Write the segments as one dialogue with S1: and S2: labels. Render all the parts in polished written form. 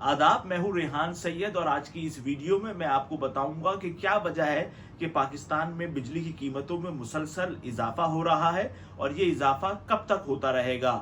S1: आदाब, मैं हूं रेहान सैयद और आज की इस वीडियो में मैं आपको बताऊंगा कि क्या वजह है कि पाकिस्तान में बिजली की कीमतों में मुसलसल इजाफा हो रहा है और ये इजाफा कब तक होता रहेगा।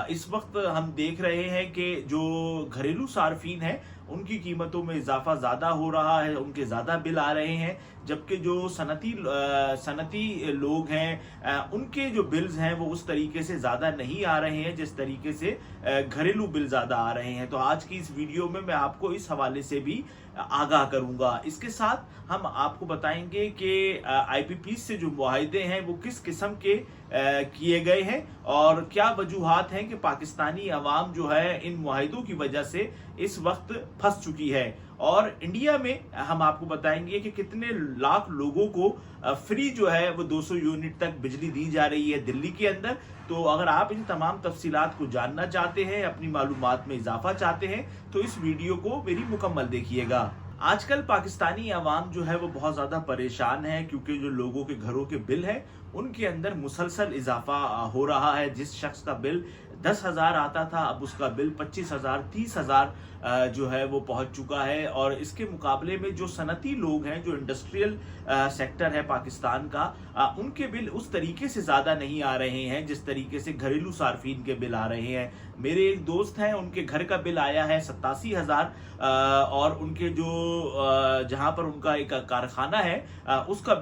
S1: इस वक्त हम देख रहे हैं कि जो घरेलू सार्फिन हैं उनकी कीमतों में इजाफा ज़्यादा हो रहा है, उनके ज़्यादा बिल आ रहे हैं, जबकि जो सनती लोग हैं उनके जो बिल्स हैं वो उस तरीके से ज़्यादा नहीं आ रहे हैं जिस तरीके से घरेलू बिल ज़्यादा आ रहे हैं। तो आज की इस वीडियो में मैं आपको इस हवाले से भी आगाह करूंगा। इसके साथ हम आपको बताएंगे कि आईपीपी से जो मुआहदे हैं वो किस किस्म के किए गए हैं और क्या वजूहात हैं कि पाकिस्तानी अवाम जो है इन मुआहदों की वजह से इस वक्त फंस चुकी है। और इंडिया में हम आपको बताएंगे कि कितने लाख लोगों को फ्री जो है वो 200 यूनिट तक बिजली दी जा रही है दिल्ली के अंदर। तो अगर आप इन तमाम तफसीलात को जानना चाहते हैं, अपनी मालूमात में इजाफा चाहते हैं, तो इस वीडियो को मेरी मुकम्मल देखिएगा। आजकल पाकिस्तानी अवाम जो है वो बहुत ज़्यादा परेशान है क्योंकि जो लोगों के घरों के बिल हैं उनके अंदर मुसलसल इजाफा हो रहा है। जिस शख्स का बिल 10,000 आता था अब उसका बिल 25,000 30,000 जो है वो पहुंच चुका है। और इसके मुकाबले में जो सनती लोग हैं, जो इंडस्ट्रियल सेक्टर है पाकिस्तान का, उनके बिल उस तरीके से ज़्यादा नहीं आ रहे हैं जिस तरीके से घरेलू सार्फिन के बिल आ रहे हैं। मेरे एक दोस्त हैं, उनके घर का बिल आया है 87,000 और उनके जो जहां पर उनका एक कारखाना है उसका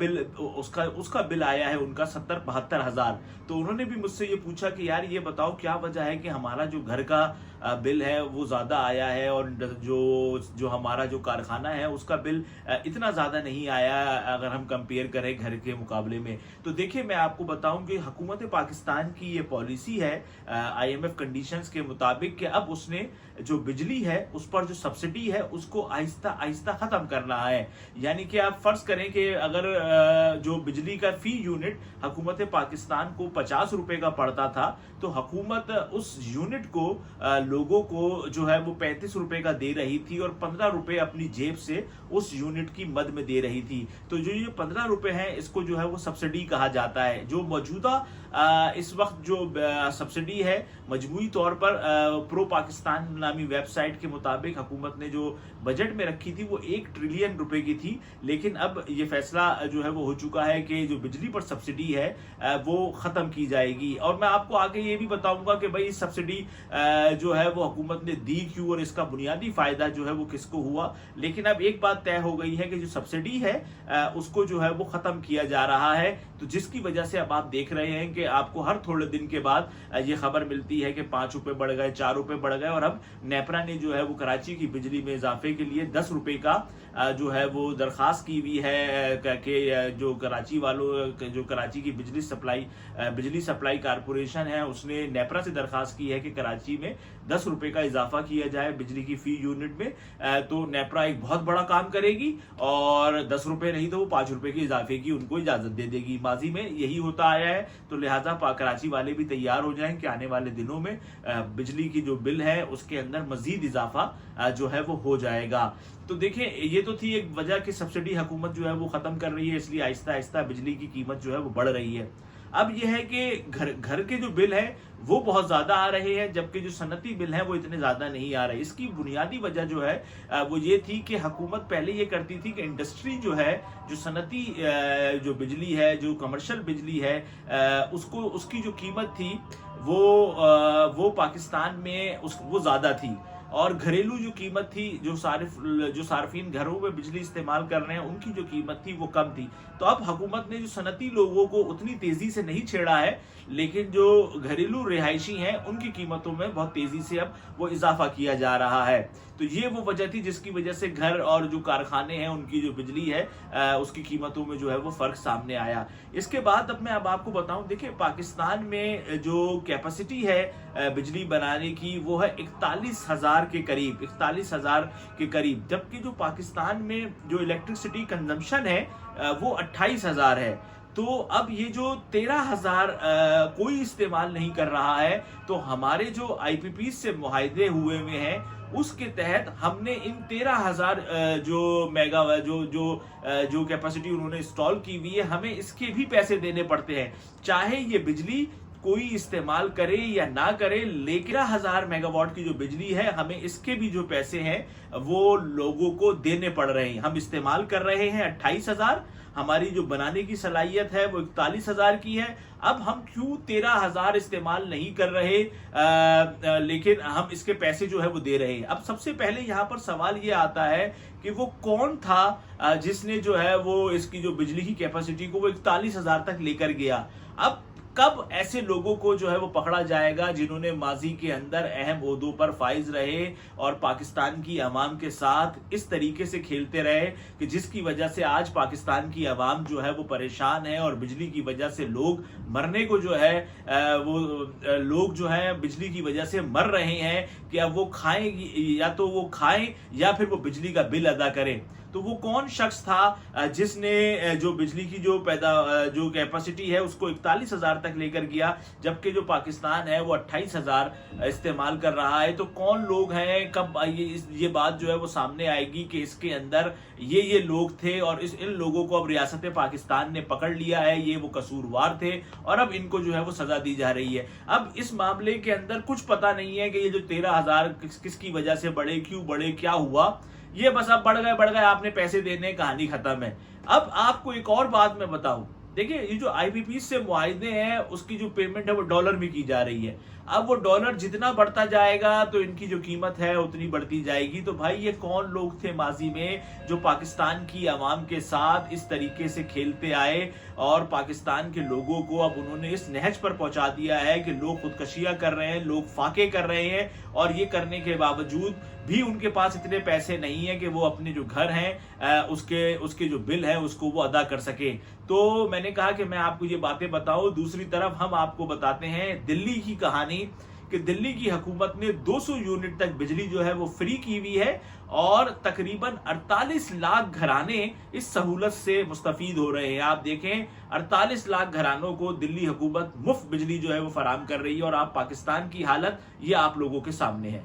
S1: बिल आया है उनका 70-72 हज़ार। तो उन्होंने भी मुझसे ये पूछा कि यार ये बताओ क्या वजह है कि हमारा जो घर का बिल है वो ज़्यादा आया है और जो हमारा जो कारखाना है उसका बिल इतना ज़्यादा नहीं आया अगर हम कंपेयर करें घर के मुकाबले में। तो देखिए, मैं आपको बताऊं कि हुकूमत पाकिस्तान की ये पॉलिसी है IMF कंडीशंस के मुताबिक कि अब उसने जो बिजली है उस पर जो सब्सिडी है उसको आहिस्ता आहिस्ता ख़त्म करना है। यानी कि आप फ़र्ज़ करें कि अगर जो बिजली का फ़ी यूनिट हुकूमत पाकिस्तान को 50 रुपये का पड़ता था तो हुकूमत उस यूनिट को लोगों को जो है वो 35 रुपये का दे रही थी और 15 रुपये अपनी जेब से उस यूनिट की मद में दे रही थी। तो जो ये 15 रुपये हैं इसको जो है वो सब्सिडी कहा जाता है। जो मौजूदा इस वक्त जो सब्सिडी है मजमूई तौर पर प्रो पाकिस्तान नामी वेबसाइट के मुताबिक हुकूमत ने जो बजट में रखी थी वो 1 ट्रिलियन रुपए की थी, लेकिन अब ये फैसला जो है वो हो चुका है कि जो बिजली पर सब्सिडी है वो ख़त्म की जाएगी। और मैं आपको आगे ये भी बताऊंगा कि भाई सब्सिडी जो है वो हुकूमत ने दी क्यों और इसका बुनियादी फ़ायदा जो है वो किसको हुआ। लेकिन अब एक बात तय हो गई है कि जो सब्सिडी है उसको जो है वो ख़त्म किया जा रहा है। तो जिसकी वजह से अब आप देख रहे हैं कि आपको हर थोड़े दिन के बाद ये खबर मिलती है कि 5 रुपये बढ़ गए, 4 रुपये बढ़ गए। और अब नेपरा ने जो है वो कराची की बिजली में इजाफे के लिए 10 रुपये का जो है वो दरख्वास्त की हुई है कि जो कराची वालों जो कराची की बिजली सप्लाई कारपोरेशन है उसने नेपरा से दरख्वास्त की है कि कराची में 10 रुपये का इजाफा किया जाए बिजली की फी यूनिट में। तो नेपरा एक बहुत बड़ा काम करेगी और 10 रुपये नहीं तो वो 5 रुपये के इजाफे की उनको इजाजत दे देगी। माजी में यही होता आया है, तो लिहाजा कराची वाले भी तैयार हो जाएं कि आने वाले दिनों में बिजली की जो बिल है उसके अंदर मजीद इजाफा जो है वो हो जाएगा। तो देखें, ये तो थी एक वजह कि सब्सिडी हुकूमत जो है वो ख़त्म कर रही है, इसलिए आहिस्ता आहिस्ता बिजली की कीमत जो है वो बढ़ रही है। अब यह है कि घर के जो बिल है वो बहुत ज़्यादा आ रहे हैं जबकि जो सनती बिल हैं वो इतने ज़्यादा नहीं आ रहे। इसकी बुनियादी वजह जो है वो ये थी कि हुकूमत पहले ये करती थी कि इंडस्ट्री जो है, जो सनती जो बिजली है, जो कमर्शियल बिजली है, उसकी जो कीमत थी वो पाकिस्तान में वो ज़्यादा थी और घरेलू जो कीमत थी, जो सार्फिन घरों में बिजली इस्तेमाल कर रहे हैं उनकी जो कीमत थी वो कम थी। तो अब हुकूमत ने जो सनती लोगों को उतनी तेजी से नहीं छेड़ा है, लेकिन जो घरेलू रिहायशी हैं उनकी कीमतों में बहुत तेजी से अब वो इजाफा किया जा रहा है। तो ये वो वजह थी जिसकी वजह से घर और जो कारखाने हैं उनकी जो बिजली है उसकी कीमतों में जो है वो फर्क सामने आया। इसके बाद अब मैं आपको बताऊं, देखिए पाकिस्तान में जो कैपेसिटी है बिजली बनाने की वो है 41,000 के करीब, जबकि जो पाकिस्तान में जो इलेक्ट्रिसिटी कंजम्पशन है वो 28,000 है। तो अब ये जो 13,000 कोई इस्तेमाल नहीं कर रहा है, तो हमारे जो IPP से मुआहदे हुए में हैं उसके तहत हमने इन 13,000 जो मेगा जो कैपेसिटी उन्होंने इंस्टॉल की हुई है हमें इसके भी पैसे देने पड़ते हैं, चाहे ये बिजली कोई इस्तेमाल करे या ना करे, लेकिन 13,000 मेगावाट की जो बिजली है, हमें इसके भी जो पैसे हैं वो लोगों को देने पड़ रहे हैं। हम इस्तेमाल कर रहे हैं 28,000, हमारी जो बनाने की सलाहियत है वो 41,000 की है। अब हम क्यों 13,000 इस्तेमाल नहीं कर रहे, लेकिन हम इसके पैसे जो है वो दे रहे हैं। अब सबसे पहले यहाँ पर सवाल ये आता है कि वो कौन था जिसने जो है वो इसकी जो बिजली की कैपेसिटी को वो 41,000 तक लेकर गया। अब कब ऐसे लोगों को जो है वो पकड़ा जाएगा जिन्होंने माजी के अंदर अहम ओहदों पर फाइज रहे और पाकिस्तान की अवाम के साथ इस तरीके से खेलते रहे कि जिसकी वजह से आज पाकिस्तान की अवाम जो है वो परेशान है और बिजली की वजह से लोग मरने को जो है वो लोग जो है बिजली की वजह से मर रहे हैं कि अब वो खाएं, या तो वो खाएं या फिर वो बिजली का बिल अदा करें। तो वो कौन शख्स था जिसने जो बिजली की जो कैपेसिटी है उसको 41,000 तक लेकर गया, जबकि जो पाकिस्तान है वो 28,000 इस्तेमाल कर रहा है। तो कौन लोग हैं, कब ये बात जो है वो सामने आएगी कि इसके अंदर ये लोग थे और इन लोगों को अब रियासत पाकिस्तान ने पकड़ लिया है, ये वो कसूरवार थे और अब इनको जो है वो सजा दी जा रही है। अब इस मामले के अंदर कुछ पता नहीं है कि ये जो 13,000 किसकी वजह से बढ़े, क्यों बढ़े, क्या हुआ, ये बस अब बढ़ गए, आपने पैसे देने, कहानी खत्म है। अब आपको एक और बात मैं बताऊं, देखिए ये जो आईपीपी से मुआहदे हैं उसकी जो पेमेंट है वो डॉलर में की जा रही है। अब वो डॉलर जितना बढ़ता जाएगा तो इनकी जो कीमत है उतनी बढ़ती जाएगी। तो भाई ये कौन लोग थे माजी में जो पाकिस्तान की आवाम के साथ इस तरीके से खेलते आए और पाकिस्तान के लोगों को अब उन्होंने इस नहज पर पहुंचा दिया है कि लोग खुदकशियां कर रहे हैं, लोग फाके कर रहे हैं और ये करने के बावजूद भी उनके पास इतने पैसे नहीं है कि वो अपने जो घर हैं उसके जो बिल है उसको वो अदा कर सके। तो मैंने कहा कि मैं आपको ये बातें बताऊं। दूसरी तरफ हम आपको बताते हैं दिल्ली की कहानी कि दिल्ली की हुकूमत ने 200 यूनिट तक बिजली जो है वो फ्री की हुई है और तकरीबन 48 लाख घराने इस सहूलत से मुस्तफीद हो रहे हैं। आप देखें 48 लाख घरानों को दिल्ली हुकूमत मुफ्त बिजली जो है वो फराहम कर रही है और आप पाकिस्तान की हालत ये आप लोगों के सामने है।